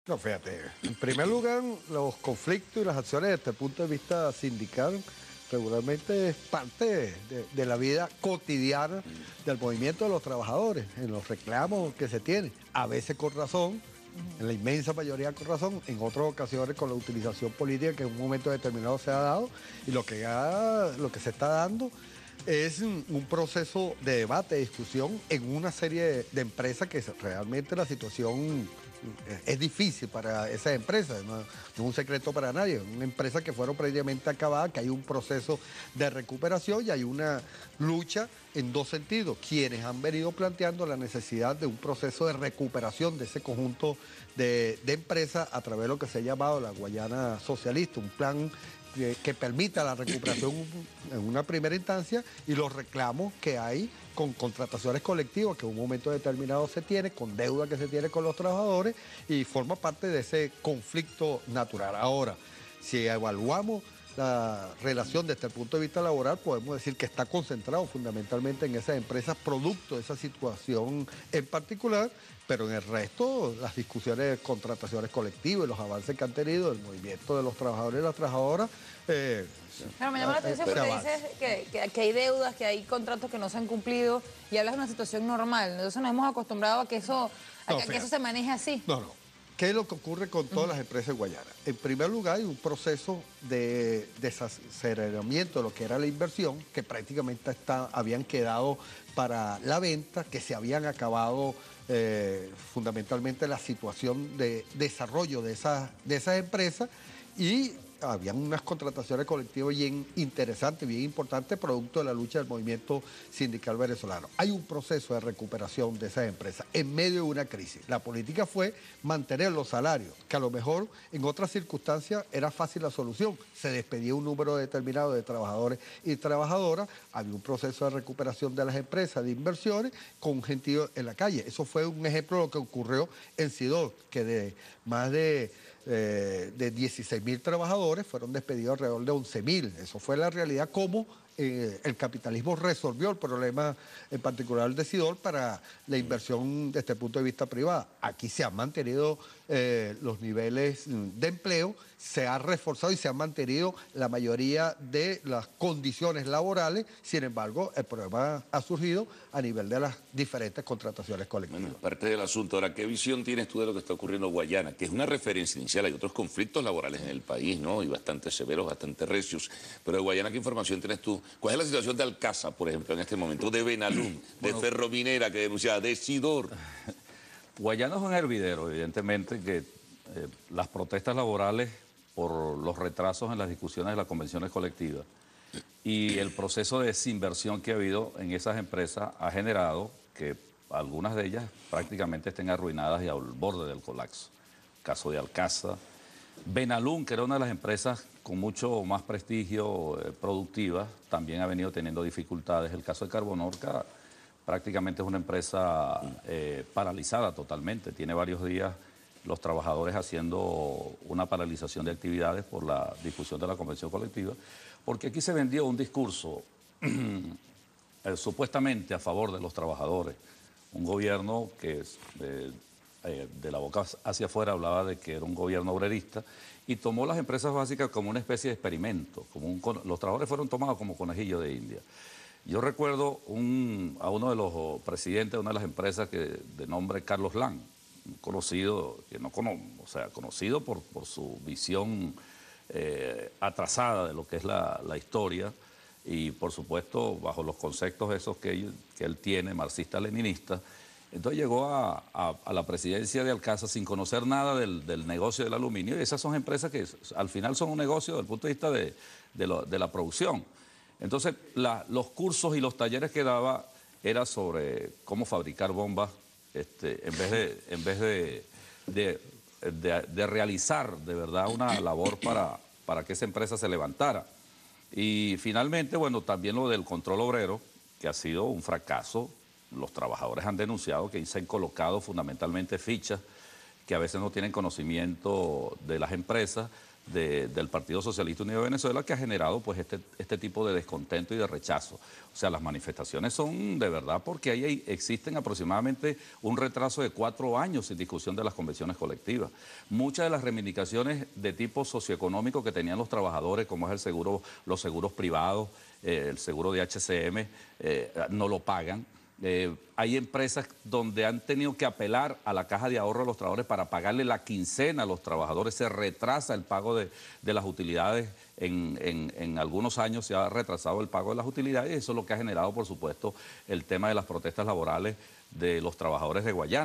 No, fíjate, en primer lugar, los conflictos y las acciones desde el punto de vista sindical regularmente es parte de la vida cotidiana del movimiento de los trabajadores, en los reclamos que se tienen, a veces con razón, en la inmensa mayoría con razón, en otras ocasiones con la utilización política que en un momento determinado se ha dado, y lo que se está dando es un proceso de debate, de discusión en una serie de empresas que realmente la situación es difícil para esas empresas, no es un secreto para nadie, una empresa que fueron previamente acabadas, que hay un proceso de recuperación y hay una lucha en dos sentidos. Quienes han venido planteando la necesidad de un proceso de recuperación de ese conjunto de empresas a través de lo que se ha llamado la Guayana Socialista, un plan que permita la recuperación en una primera instancia y los reclamos que hay con contrataciones colectivas que en un momento determinado se tiene, con deuda que se tiene con los trabajadores y forma parte de ese conflicto natural. Ahora, si evaluamos la relación desde el punto de vista laboral, podemos decir que está concentrado fundamentalmente en esas empresas producto de esa situación en particular, pero en el resto, las discusiones de contrataciones colectivas y los avances que han tenido el movimiento de los trabajadores y las trabajadoras. Claro, me llama la atención porque dices que hay deudas, que hay contratos que no se han cumplido y hablas de una situación normal. Entonces nos hemos acostumbrado a que eso, que eso se maneje así. No. ¿Qué es lo que ocurre con todas las empresas de Guayana? En primer lugar, hay un proceso de desaceleramiento de lo que era la inversión, que prácticamente habían quedado para la venta, que se habían acabado fundamentalmente la situación de desarrollo de esas empresas y habían unas contrataciones colectivas bien interesantes, bien importantes, producto de la lucha del movimiento sindical venezolano. Hay un proceso de recuperación de esas empresas en medio de una crisis. La política fue mantener los salarios, que a lo mejor en otras circunstancias era fácil la solución. Se despedía un número determinado de trabajadores y trabajadoras, había un proceso de recuperación de las empresas, de inversiones, con un gentío en la calle. Eso fue un ejemplo de lo que ocurrió en Sidor, que de más de 16.000 trabajadores fueron despedidos alrededor de 11.000. Eso fue la realidad, como el capitalismo resolvió el problema en particular de Sidor para la inversión desde el punto de vista privado. Aquí se han mantenido los niveles de empleo, se ha reforzado y se han mantenido la mayoría de las condiciones laborales. Sin embargo, el problema ha surgido a nivel de las diferentes contrataciones colectivas. Bueno, parte del asunto. Ahora, ¿qué visión tienes tú de lo que está ocurriendo en Guayana? Que es una referencia inicial. Hay otros conflictos laborales en el país, ¿no? Y bastante severos, bastante recios. Pero de Guayana, ¿qué información tienes tú? ¿Cuál es la situación de Alcasa, por ejemplo, en este momento? De Benalún, de Ferrominera, que denunciaba, de Sidor. Guayana es un hervidero, evidentemente, que las protestas laborales por los retrasos en las discusiones de las convenciones colectivas y el proceso de desinversión que ha habido en esas empresas ha generado que algunas de ellas prácticamente estén arruinadas y al borde del colapso. Caso de Alcasa. Benalún, que era una de las empresas con mucho más prestigio productiva, también ha venido teniendo dificultades. El caso de Carbonorca prácticamente es una empresa paralizada totalmente. Tiene varios días los trabajadores haciendo una paralización de actividades por la discusión de la convención colectiva, porque aquí se vendió un discurso supuestamente a favor de los trabajadores. Un gobierno que de la boca hacia afuera hablaba de que era un gobierno obrerista y tomó las empresas básicas como una especie de experimento. Los trabajadores fueron tomados como conejillos de India. Yo recuerdo a uno de los presidentes de una de las empresas de nombre Carlos Lang, conocido, conocido por su visión atrasada de lo que es la historia y por supuesto bajo los conceptos esos que él tiene, marxista-leninista. Entonces llegó a la presidencia de Alcasa sin conocer nada del negocio del aluminio, y esas son empresas que al final son un negocio desde el punto de vista de la producción. Entonces los cursos y los talleres que daba era sobre cómo fabricar bombas en vez de realizar de verdad una labor para que esa empresa se levantara. Y finalmente, bueno, también lo del control obrero, que ha sido un fracaso. Los trabajadores han denunciado que se han colocado fundamentalmente fichas que a veces no tienen conocimiento de las empresas, del Partido Socialista Unido de Venezuela, que ha generado pues este tipo de descontento y de rechazo. O sea, las manifestaciones son de verdad porque ahí existen aproximadamente un retraso de 4 años sin discusión de las convenciones colectivas. Muchas de las reivindicaciones de tipo socioeconómico que tenían los trabajadores, como es el seguro, los seguros privados, el seguro de HCM, no lo pagan. Hay empresas donde han tenido que apelar a la caja de ahorro de los trabajadores para pagarle la quincena a los trabajadores. Se retrasa el pago de las utilidades. En algunos años se ha retrasado el pago de las utilidades y eso es lo que ha generado, por supuesto, el tema de las protestas laborales de los trabajadores de Guayana.